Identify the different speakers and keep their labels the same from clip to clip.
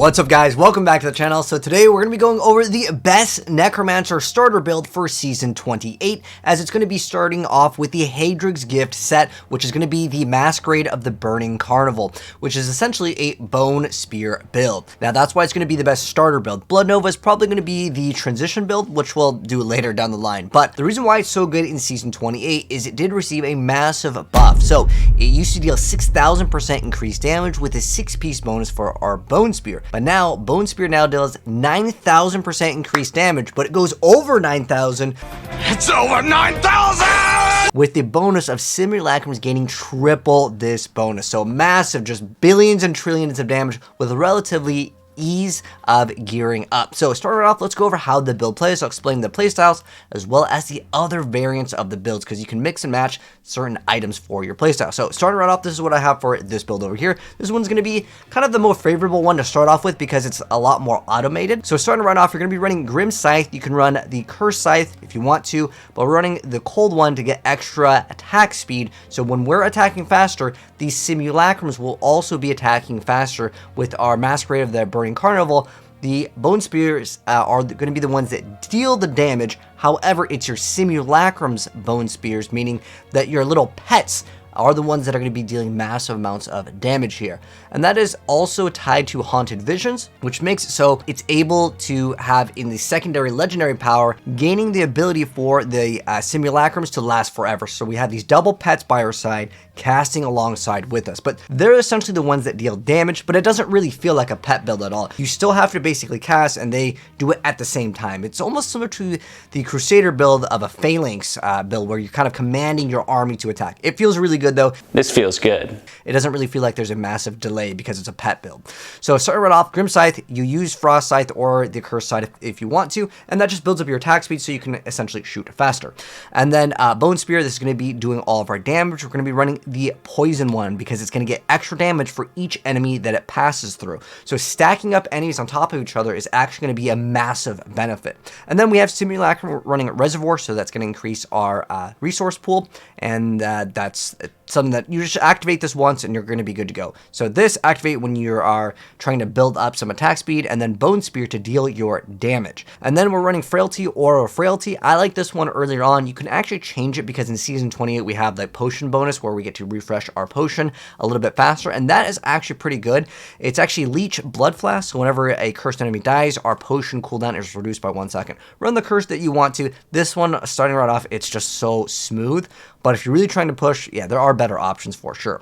Speaker 1: What's up guys, welcome back to the channel. So today we're going to be going over the best Necromancer starter build for Season 28, as it's going to be starting off with the Hadrig's Gift set, which is going to be the Masquerade of the Burning Carnival, which is essentially a Bone Spear build. Now that's why it's going to be the best starter build. Blood Nova is probably going to be the transition build, which we'll do later down the line. But the reason why it's so good in Season 28 is it did receive a massive buff. So it used to deal 6,000% increased damage with a 6-piece bonus for our Bone Spear. But now, Bone Spear now deals 9,000% increased damage, but it goes over 9,000.
Speaker 2: It's over 9,000!
Speaker 1: With the bonus of Simulacrums gaining triple this bonus. So massive, just billions and trillions of damage with relatively ease of gearing up. So starting off, let's go over how the build plays. I'll explain the playstyles as well as the other variants of the builds, because you can mix and match certain items for your playstyle. So starting right off, this is what I have for this build over here. This one's going to be kind of the more favorable one to start off with because it's a lot more automated. So starting right off, you're going to be running Grim Scythe. You can run the Curse Scythe if you want to, but we're running the Cold one to get extra attack speed. So when we're attacking faster, these Simulacrums will also be attacking faster. With our Masquerade of the Burning Carnival, the Bone Spears are going to be the ones that deal the damage. However, it's your Simulacrum's Bone Spears, meaning that your little pets are the ones that are going to be dealing massive amounts of damage here. And that is also tied to Haunted Visions, which makes it so it's able to have in the secondary legendary power, gaining the ability for the Simulacrums to last forever. So we have these double pets by our side, casting alongside with us. But they're essentially the ones that deal damage, but it doesn't really feel like a pet build at all. You still have to basically cast, and they do it at the same time. It's almost similar to the Crusader build of a Phalanx build, where you're kind of commanding your army to attack. It feels really good though.
Speaker 3: This feels good.
Speaker 1: It doesn't really feel like there's a massive delay because it's a pet build. So starting right off, Grim Scythe, you use Frost Scythe or the Curse Scythe if you want to, and that just builds up your attack speed so you can essentially shoot faster. And then Bone Spear, this is going to be doing all of our damage. We're going to be running the Poison one because it's going to get extra damage for each enemy that it passes through. So stacking up enemies on top of each other is actually going to be a massive benefit. And then we have Simulacrum running Reservoir, so that's going to increase our resource pool, and that's something that you just activate this once and you're going to be good to go. So this activate when you are trying to build up some attack speed, and then Bone Spear to deal your damage. And then we're running Frailty or Frailty. I like this one earlier on. You can actually change it because in Season 28 we have the potion bonus where we get to refresh our potion a little bit faster, and that is actually pretty good. It's actually Leech Blood Flask, so whenever a cursed enemy dies, our potion cooldown is reduced by 1 second. Run the curse that you want to. This one, starting right off, it's just so smooth, but if you're really trying to push, yeah, there are better options for sure.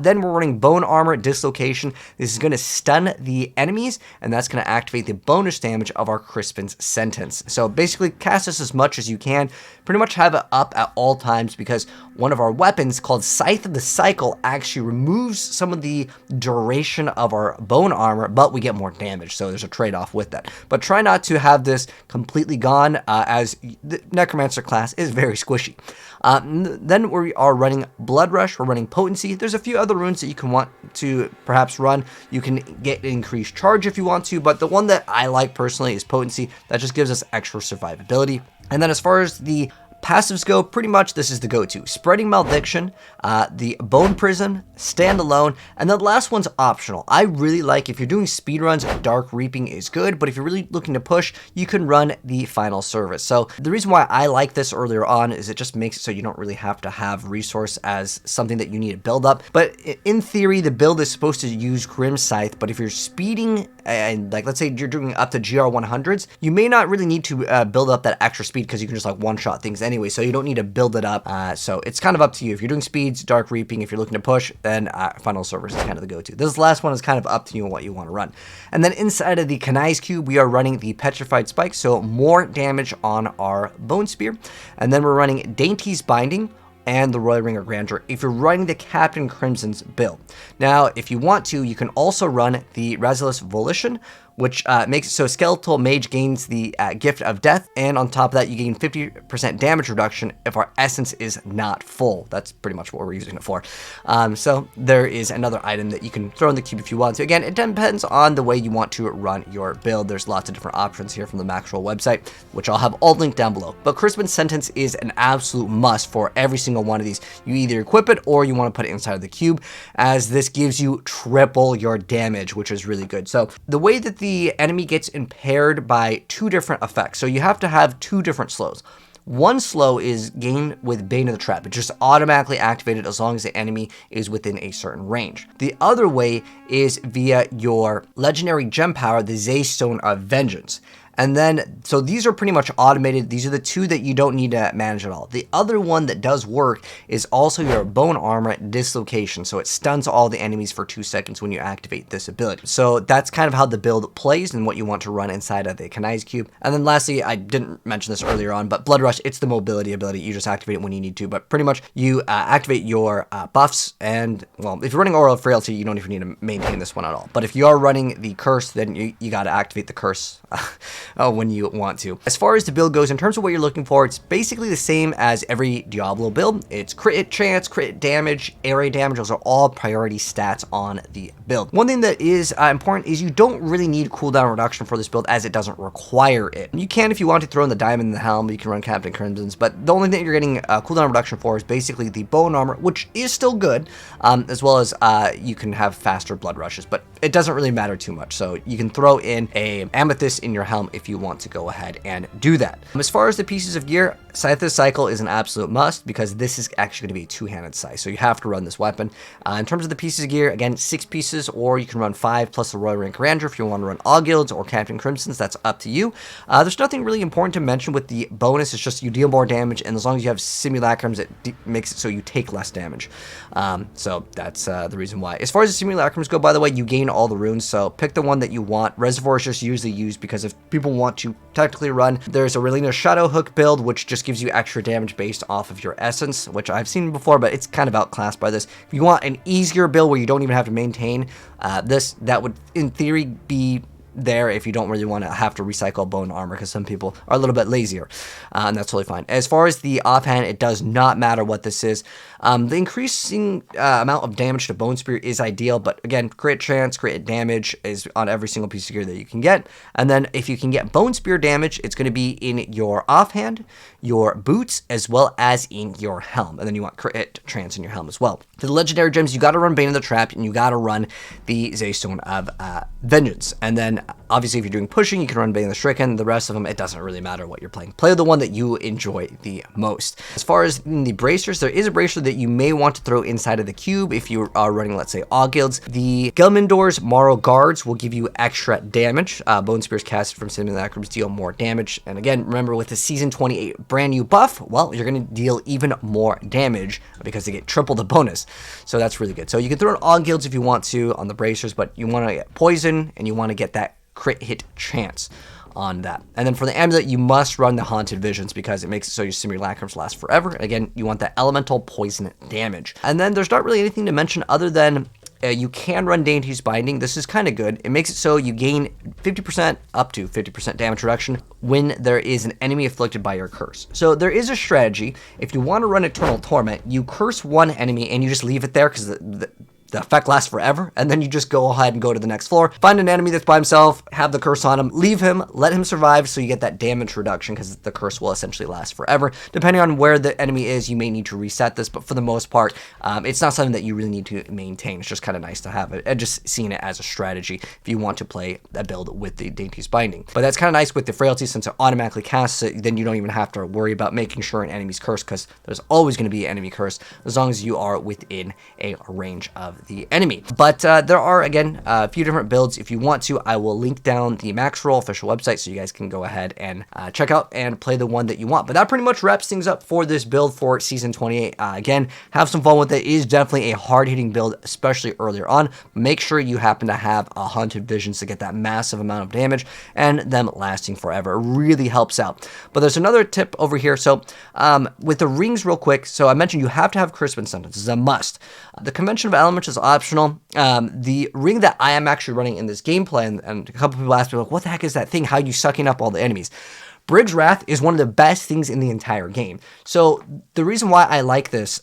Speaker 1: Then we're running Bone Armor Dislocation. This is going to stun the enemies, and that's going to activate the bonus damage of our Crispin's Sentence. So basically, cast this as much as you can. Pretty much have it up at all times, because one of our weapons called Scythe of the Cycle actually removes some of the duration of our Bone Armor, but we get more damage, so there's a trade-off with that. But try not to have this completely gone, as the Necromancer class is very squishy. Then we are running Blood Rush, we're running Potency. There's a few other runes that you can want to perhaps run. You can get increased charge if you want to, but the one that I like personally is Potency. That just gives us extra survivability. And then as far as the passives go, pretty much this is the go-to. Spreading Malediction, the Bone Prison, Standalone, and then the last one's optional. I really like, if you're doing speedruns, Dark Reaping is good, but if you're really looking to push, you can run the Final Service. So the reason why I like this earlier on is it just makes it so you don't really have to have resource as something that you need to build up. But in theory, the build is supposed to use Grim Scythe, but if you're speeding, and like let's say you're doing up to GR 100s, you may not really need to build up that extra speed because you can just like one-shot things anyway, so you don't need to build it up. So it's kind of up to you. If you're doing speeds, Dark Reaping, if you're looking to push, then Final Service is kind of the go-to. This last one is kind of up to you and what you want to run. And then inside of the Kanai's Cube, we are running the Petrified Spike, so more damage on our Bone Spear. And then we're running Dainty's Binding and the Royal Ring of Grandeur if you're running the Captain Crimson's build. Now, if you want to, you can also run the Razilus Volition, which makes it so Skeletal Mage gains the Gift of Death, and on top of that, you gain 50% damage reduction if our essence is not full. That's pretty much what we're using it for. So there is another item that you can throw in the cube if you want to. Again, it depends on the way you want to run your build. There's lots of different options here from the Maxroll website, which I'll have all linked down below. But Crispin Sentence is an absolute must for every single one of these. You either equip it or you want to put it inside of the cube, as this gives you triple your damage, which is really good. So the way that the enemy gets impaired by two different effects. So you have to have two different slows. One slow is gained with Bane of the Trap. It's just automatically activated as long as the enemy is within a certain range. The other way is via your legendary gem power, the Zaystone of Vengeance. And then, so these are pretty much automated. These are the two that you don't need to manage at all. The other one that does work is also your Bone Armor Dislocation. So it stuns all the enemies for 2 seconds when you activate this ability. So that's kind of how the build plays and what you want to run inside of the Kanai's Cube. And then lastly, I didn't mention this earlier on, but Blood Rush, it's the mobility ability. You just activate it when you need to, but pretty much you activate your buffs. And well, if you're running Oral Frailty, you don't even need to maintain this one at all. But if you are running the Curse, then you got to activate the Curse when you want to. As far as the build goes, in terms of what you're looking for, it's basically the same as every Diablo build. It's crit hit chance, crit hit damage, area damage. Those are all priority stats on the build. One thing that is important is you don't really need cooldown reduction for this build, as it doesn't require it. You can, if you want to, throw in the Diamond in the Helm, you can run Captain Crimson's, but the only thing you're getting cooldown reduction for is basically the Bone Armor, which is still good, as well as you can have faster blood rushes, but it doesn't really matter too much. So you can throw in a Amethyst in your helm if you want to go ahead and do that. As far as the pieces of gear, Scythe of Cycle is an absolute must, because this is actually going to be a two-handed scythe, so you have to run this weapon. In terms of the pieces of gear, again, 6 pieces, or you can run 5 plus the Royal Rank Ranger if you want to run All Guilds or Captain Crimson's. That's up to you. There's nothing really important to mention with the bonus. It's just you deal more damage, and as long as you have Simulacrums, it makes it so you take less damage. So that's the reason why. As far as the Simulacrums go, by the way, you gain all the runes, so pick the one that you want. Reservoir is just usually used because if people want to technically run, there's a Relina Shadow Hook build, which just gives you extra damage based off of your essence, which I've seen before, but it's kind of outclassed by this. If you want an easier build where you don't even have to maintain this, that would in theory be there if you don't really want to have to recycle bone armor, because some people are a little bit lazier, and that's totally fine. As far as the offhand, it does not matter what this is. The increasing amount of damage to Bone Spear is ideal, but again, crit chance, crit damage is on every single piece of gear that you can get. And then if you can get Bone Spear damage, it's going to be in your offhand, your boots, as well as in your helm. And then you want crit chance in your helm as well. For the legendary gems, you got to run Bane of the Trap, and you got to run the Zaystone of Vengeance. And then obviously, if you're doing pushing, you can run Bane of the Stricken. The rest of them, it doesn't really matter what you're playing. Play the one that you enjoy the most. As far as the bracers, there is a bracer that you may want to throw inside of the cube if you are running, let's say, All Guilds. The Gelmindor's Morrow Guards will give you extra damage. Bone Spears casted from Simulacrums deal more damage. And again, remember, with the Season 28 brand new buff, well, you're going to deal even more damage because they get triple the bonus. So that's really good. So you can throw in All Guilds if you want to on the bracers, but you want to get poison and you want to get that crit hit chance on that. And then for the amulet, you must run the Haunted Visions because it makes it so your Simulacrums last forever. And again, you want that elemental poison damage. And then there's not really anything to mention other than you can run Deity's Binding. This is kind of good. It makes it so you gain 50% up to 50% damage reduction when there is an enemy afflicted by your curse. So there is a strategy. If you want to run Eternal Torment, you curse one enemy and you just leave it there because the effect lasts forever, and then you just go ahead and go to the next floor, find an enemy that's by himself, have the curse on him, leave him, let him survive, so you get that damage reduction because the curse will essentially last forever. Depending on where the enemy is, you may need to reset this, but for the most part, it's not something that you really need to maintain. It's just kind of nice to have it, and just seeing it as a strategy if you want to play a build with the Deity's Binding. But that's kind of nice with the Frailty, since it automatically casts it, then you don't even have to worry about making sure an enemy's cursed, because there's always going to be an enemy curse as long as you are within a range of the enemy. But there are, again, a few different builds. If you want to, I will link down the Maxroll official website so you guys can go ahead and check out and play the one that you want. But that pretty much wraps things up for this build for Season 28. Again, have some fun with it. It is definitely a hard-hitting build, especially earlier on. Make sure you happen to have a Haunted Visions to get that massive amount of damage and them lasting forever. It really helps out. But there's another tip over here. So with the rings real quick, so I mentioned you have to have Crispin Sentence. This is a must. The Convention of Elements is optional. The ring that I am actually running in this gameplay, and a couple people asked me, like, what the heck is that thing? How are you sucking up all the enemies? Brig's Wrath is one of the best things in the entire game. So the reason why I like this,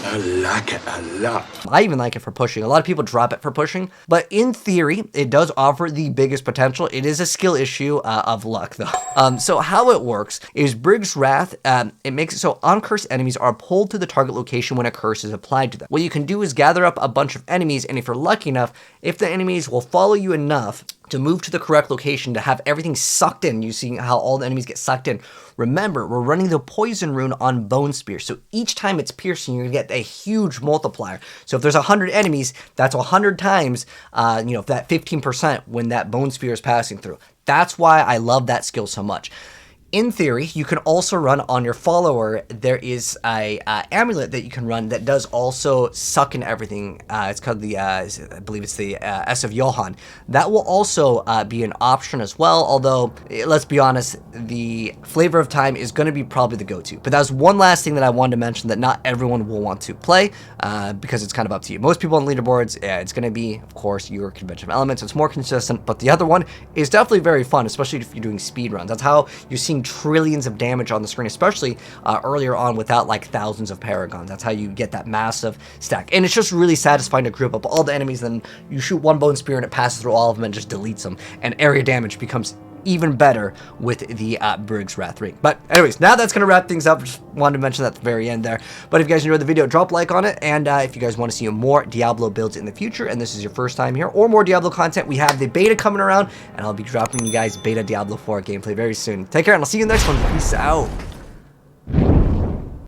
Speaker 2: I like it a lot.
Speaker 1: I even like it for pushing. A lot of people drop it for pushing, but in theory, it does offer the biggest potential. It is a skill issue of luck, though. So how it works is Brig's Wrath, it makes it so uncursed enemies are pulled to the target location when a curse is applied to them. What you can do is gather up a bunch of enemies, and if you're lucky enough, if the enemies will follow you enough to move to the correct location to have everything sucked in, you see how all the enemies get sucked in. Remember, we're running the poison rune on Bone Spear, so each time it's piercing, you're gonna get a huge multiplier. So if there's 100 enemies, that's 100 times, that 15% when that Bone Spear is passing through. That's why I love that skill so much. In theory, you can also run on your follower. There is a amulet that you can run that does also suck in everything. It's called the, I believe it's the S of Johann. That will also be an option as well, although, let's be honest, the Flavor of Time is going to be probably the go-to. But that was one last thing that I wanted to mention that not everyone will want to play, because it's kind of up to you. Most people on leaderboards, it's going to be, of course, your conventional elements. It's more consistent, but the other one is definitely very fun, especially if you're doing speed runs. That's how you're seeing trillions of damage on the screen, especially earlier on without like thousands of paragons. That's how you get that massive stack, and it's just really satisfying to group up all the enemies. Then you shoot one Bone Spear and it passes through all of them and just deletes them, and area damage becomes even better with the Brig's Wrath ring. But anyways, now that's gonna wrap things up. Just wanted to mention that at the very end there. But if you guys enjoyed the video, drop a like on it, and if you guys want to see more Diablo builds in the future, and this is your first time here, or more Diablo content, we have the beta coming around, and I'll be dropping you guys beta Diablo 4 gameplay very soon. Take care, and I'll see you in the next one. Peace out.